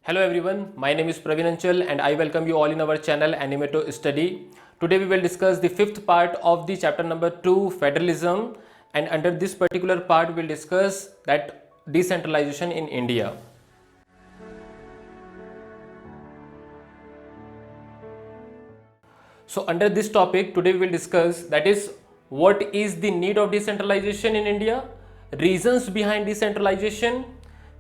Hello everyone, my name is Praveen Anchal and I welcome you all in our channel Animato Study. Today we will discuss the fifth part of the chapter number 2, Federalism, and under this particular part we will discuss that decentralization in India. So under this topic today we will discuss that is what is the need of decentralization in India, reasons behind decentralization,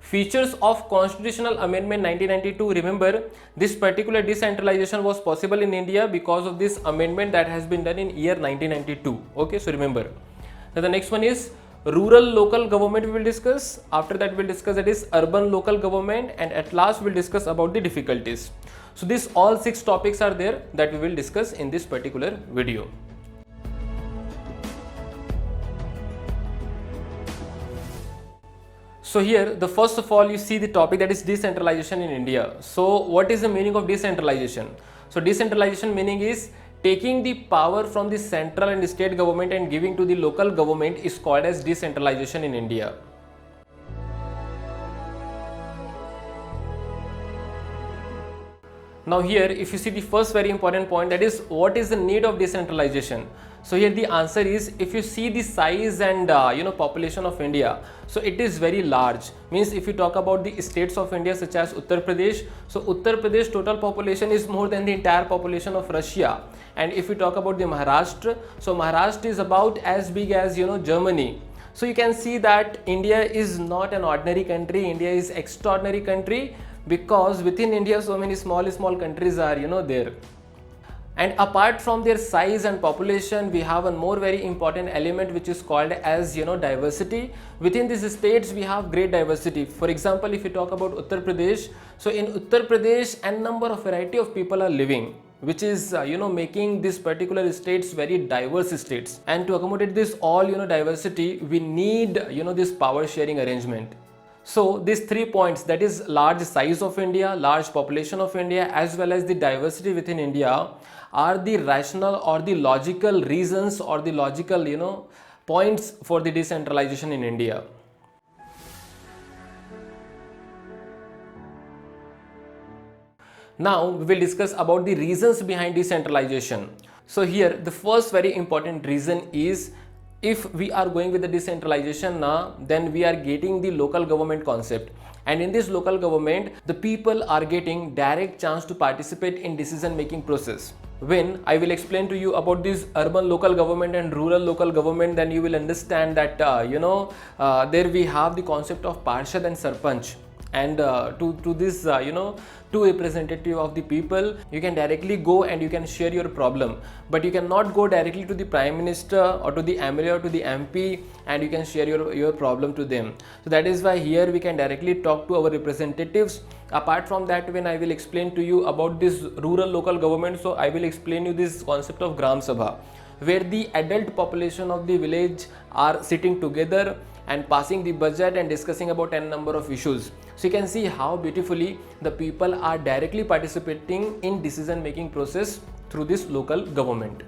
features of constitutional amendment 1992. Remember, this particular decentralization was possible in India because of this amendment that has been done in year 1992. Okay, so remember. Now the next one is rural local government we will discuss. After that we will discuss that is urban local government, and at last we will discuss about the difficulties. So these all 6 topics are there that we will discuss in this particular video. So here, the first of all, you see the topic that is decentralization in India. So what is the meaning of decentralization? So decentralization meaning is taking the power from the central and state government and giving to the local government is called as decentralization in India. Now here, if you see the first very important point, that is what is the need of decentralization. So here the answer is, if you see the size and population of India, so it is very large. Means if you talk about the states of India such as Uttar Pradesh, so Uttar Pradesh total population is more than the entire population of Russia. And if you talk about the Maharashtra, so Maharashtra is about as big as Germany. So you can see that India is not an ordinary country. India is extraordinary country, because within India so many small countries are there. And apart from their size and population, we have one more very important element which is called as diversity. Within these states we have great diversity. For example, if you talk about Uttar Pradesh, so in Uttar Pradesh a number of variety of people are living, which is making this particular states very diverse states. And to accommodate this all diversity, we need this power sharing arrangement. So these 3 points, that is large size of India, large population of India, as well as the diversity within India, are the rational or the logical reasons or the logical points for the decentralization in India. Now we will discuss about the reasons behind decentralization. So here the first very important reason is, if we are going with the decentralization now, then we are getting the local government concept, and in this local government the people are getting direct chance to participate in decision making process. When I will explain to you about this urban local government and rural local government, then you will understand that there we have the concept of Parshad and Sarpanch, and to this two representative of the people, you can directly go and you can share your problem, but you cannot go directly to the Prime Minister or to the MLA or to the MP and you can share your problem to them. So that is why here we can directly talk to our representatives. Apart from that, when I will explain to you about this rural local government, so I will explain you this concept of Gram Sabha, where the adult population of the village are sitting together and passing the budget and discussing about n number of issues. So you can see how beautifully the people are directly participating in decision making process through this local government.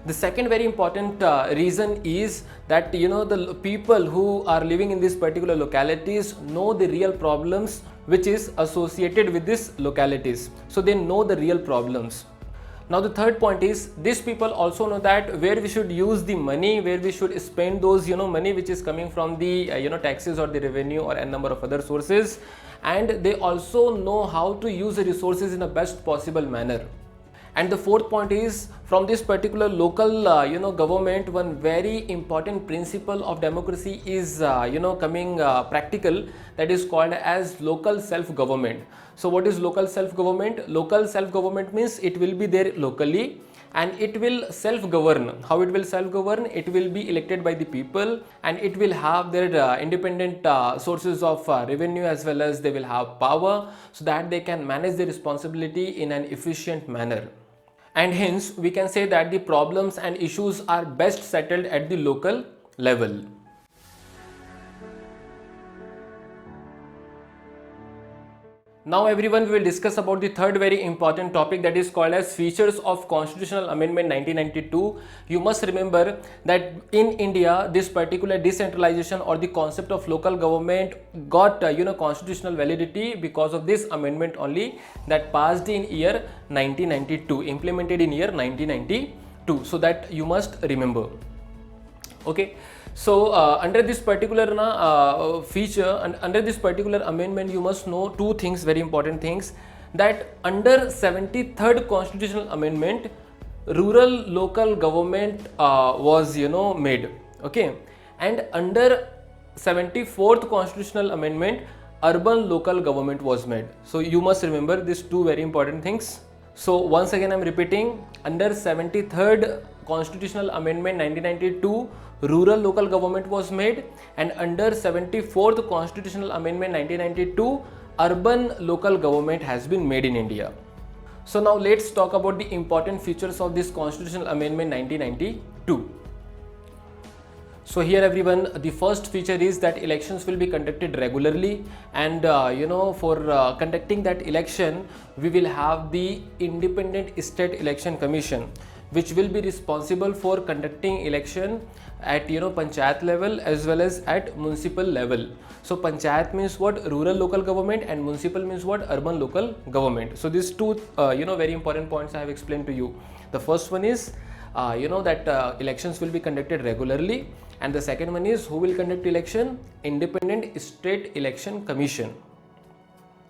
The second very important reason is that the people who are living in these particular localities know the real problems which is associated with these localities. So they know the real problems. Now the third point is, these people also know that where we should use the money, where we should spend those money which is coming from the taxes or the revenue or a number of other sources, and they also know how to use the resources in the best possible manner. And the fourth point is, from this particular local government, one very important principle of democracy is coming practical, that is called as local self-government. So what is local self-government? Local self-government means it will be there locally and it will self-govern. How it will self-govern? It will be elected by the people and it will have their independent sources of revenue, as well as they will have power, so that they can manage their responsibility in an efficient manner. And hence we can say that the problems and issues are best settled at the local level. Now everyone, we will discuss about the third very important topic, that is called as features of Constitutional Amendment 1992. You must remember that in India, this particular decentralization or the concept of local government got constitutional validity because of this amendment only, that passed in year 1992, implemented in year 1992. So that you must remember. Okay. So under this particular feature and under this particular amendment, you must know two things, very important things, that under 73rd constitutional amendment, rural local government was made. Okay. And under 74th constitutional amendment, urban local government was made. So you must remember these two very important things. So once again I'm repeating, under 73rd constitutional amendment 1992, rural local government was made, and under 74th constitutional amendment 1992, urban local government has been made in India. So now let's talk about the important features of this constitutional amendment 1992. So here everyone, the first feature is that elections will be conducted regularly, and for conducting that election, we will have the Independent State Election Commission, which will be responsible for conducting election at panchayat level as well as at municipal level. So panchayat means what? Rural local government, and municipal means what? Urban local government. So these two very important points I have explained to you. The first one is that elections will be conducted regularly, and the second one is who will conduct election? Independent State Election Commission.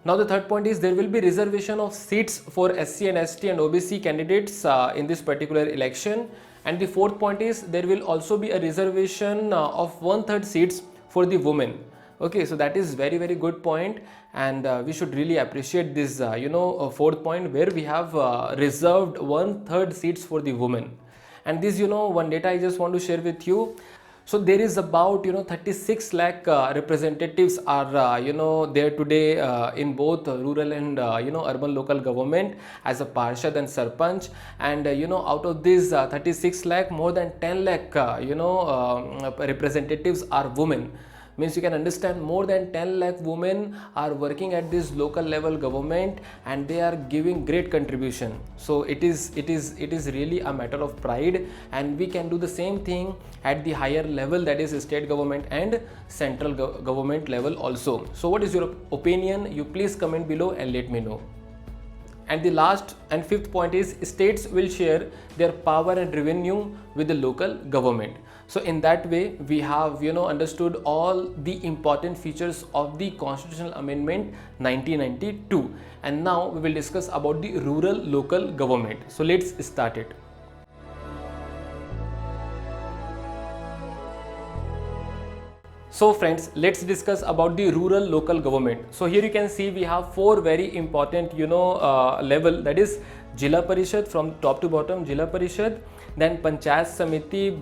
Now the third point is there will be reservation of seats for SC and ST and OBC candidates in this particular election. And the fourth point is there will also be a reservation of 1/3 seats for the women. Okay, so that is very, very good point, and we should really appreciate this fourth point, where we have reserved 1/3 seats for the women. And this one data I just want to share with you. So there is about 36 lakh representatives are there today in both rural and urban local government as a Parshad and Sarpanch, and out of these 36 lakh, more than 10 lakh representatives are women. Means you can understand, more than 10 lakh women are working at this local level government, and they are giving great contribution. So it is really a matter of pride, and we can do the same thing at the higher level, that is state government and central government level also. So what is your opinion? You please comment below and let me know. And the last and fifth point is states will share their power and revenue with the local government. So in that way, we have understood all the important features of the Constitutional Amendment 1992. And now we will discuss about the rural local government. So let's start it. So friends, let's discuss about the rural local government. So here you can see we have four very important level, that is Jila Parishad, from top to bottom, Jila Parishad, then Panchayat Samiti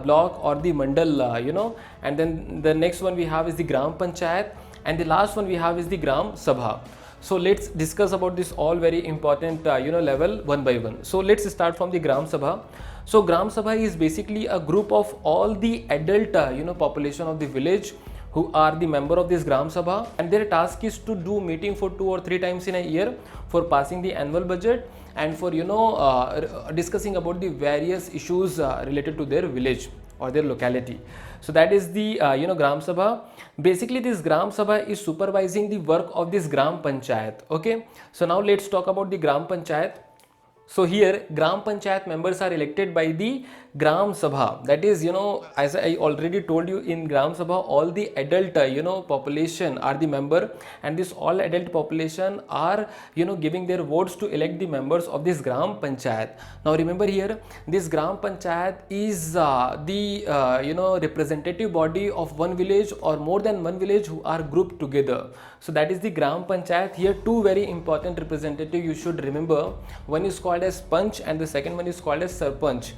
block or the Mandal, and then the next one we have is the Gram Panchayat, and the last one we have is the Gram Sabha. So let's discuss about this all very important level one by one. So let's start from the Gram Sabha. So Gram Sabha is basically a group of all the adult population of the village who are the member of this Gram Sabha, and their task is to do meeting for 2 or 3 times in a year for passing the annual budget and for discussing about the various issues related to their village or their locality. So that is the Gram Sabha. Basically this Gram Sabha is supervising the work of this Gram Panchayat. Okay, so now let's talk about the Gram Panchayat. So here Gram Panchayat members are elected by the Gram Sabha. That is, as I already told you, in Gram Sabha all the adult population are the member, and this all adult population are giving their votes to elect the members of this Gram Panchayat. Now remember here, this Gram Panchayat is the representative body of one village or more than one village who are grouped together. So that is the Gram Panchayat. Here two very important representative you should remember. One is called as Panch and the second one is called as Sarpanch.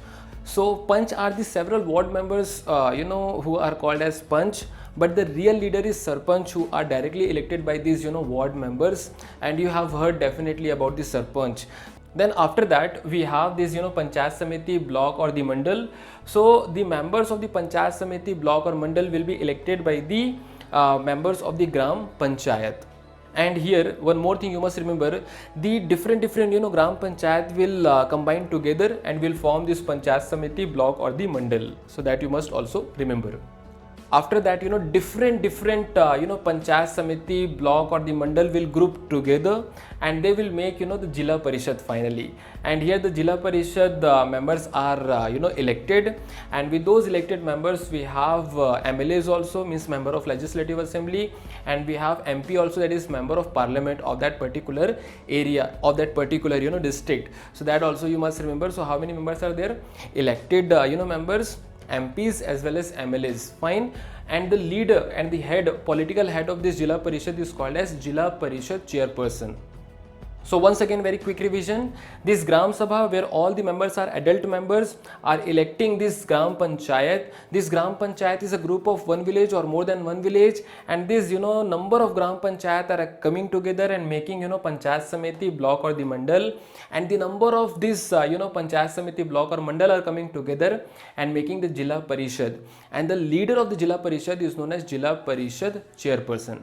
So Panch are the several ward members who are called as Panch, but the real leader is Sarpanch, who are directly elected by these ward members, and you have heard definitely about the Sarpanch. Then after that we have this Panchayat Samiti block or the Mandal. So the members of the Panchayat Samiti block or Mandal will be elected by the members of the Gram Panchayat. And here one more thing you must remember, the different gram panchayat will combine together and will form this panchayat samiti, block or the mandal. So that you must also remember. After that, different panchayat samiti, block or the mandal will group together and they will make the Jilla Parishad finally. And here the Jilla Parishad members are elected, and with those elected members we have MLAs also, means member of Legislative Assembly, and we have MP also, that is member of Parliament of that particular area, of that particular district. So that also you must remember. So how many members are there? Elected members, MPs as well as MLAs, fine. And the leader and the head, political head of this Jilla Parishad is called as Jilla Parishad chairperson. So once again, very quick revision. This Gram Sabha, where all the members are adult members, are electing this Gram Panchayat. This Gram Panchayat is a group of one village or more than one village, and this number of Gram Panchayat are coming together and making Panchayat Samiti, block or the Mandal, and the number of this Panchayat Samiti, block or Mandal are coming together and making the Jilla Parishad, and the leader of the Jilla Parishad is known as Jilla Parishad chairperson.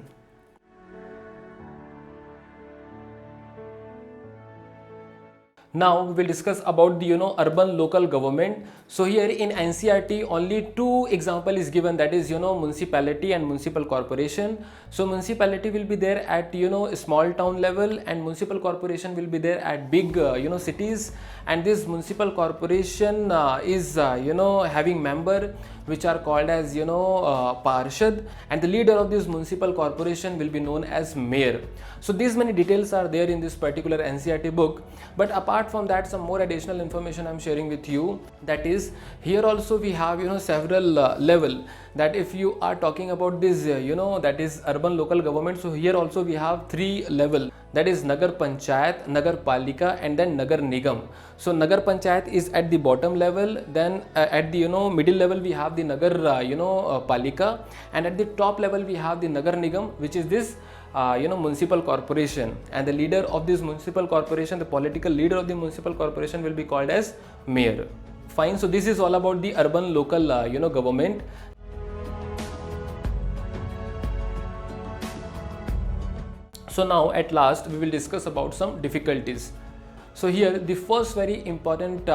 Now we will discuss about the urban local government. So here in NCERT only two example is given, that is municipality and municipal corporation. So municipality will be there at small town level, and municipal corporation will be there at big cities. And this municipal corporation is having member which are called as Parshad, and the leader of this municipal corporation will be known as mayor. So these many details are there in this particular NCERT book, but apart from that, some more additional information I am sharing with you. That is, here also we have several level, that if you are talking about this that is urban local government, so here also we have three level, that is Nagar Panchayat, Nagar Palika and then Nagar Nigam. So Nagar Panchayat is at the bottom level, then at the middle level we have the Nagar Palika, and at the top level we have the Nagar Nigam, which is this municipal corporation, and the leader of this municipal corporation, the political leader of the municipal corporation will be called as mayor. Fine. So this is all about the urban local government. So now at last we will discuss about some difficulties. So here the first very important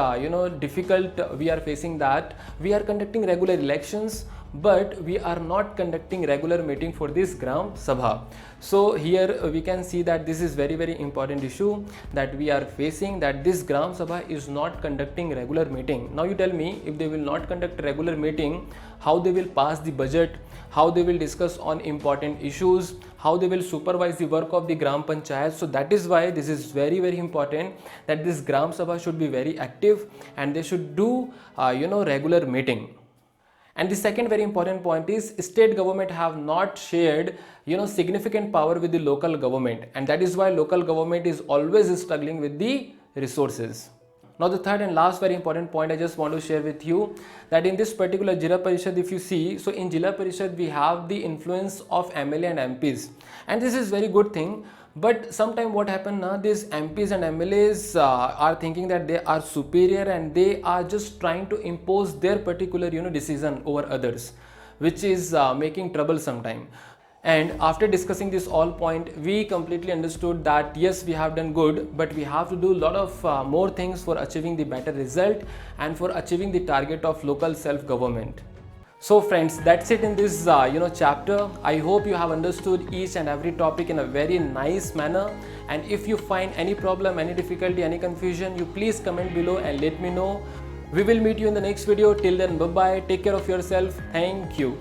difficult we are facing, that we are conducting regular elections, but we are not conducting regular meeting for this Gram Sabha. So here we can see that this is very important issue that we are facing, that this Gram Sabha is not conducting regular meeting. Now you tell me, if they will not conduct regular meeting, how they will pass the budget, how they will discuss on important issues, how they will supervise the work of the Gram Panchayat. So that is why this is very important, that this Gram Sabha should be very active and they should do regular meeting. And the second very important point is, state government have not shared significant power with the local government, and that is why local government is always struggling with the resources. Now the third and last very important point I just want to share with you, that in this particular Jilla Parishad, if you see, so in Jilla Parishad we have the influence of MLA and MPs, and this is very good thing. But sometime what happen now, these MPs and MLAs are thinking that they are superior and they are just trying to impose their particular decision over others, which is making trouble sometime. And after discussing this all point, we completely understood that yes, we have done good, but we have to do a lot of more things for achieving the better result and for achieving the target of local self-government. So friends, that's it in this chapter. I hope you have understood each and every topic in a very nice manner, and if you find any problem, any difficulty, any confusion, you please comment below and let me know. We will meet you in the next video. Till then, bye bye, take care of yourself. Thank you.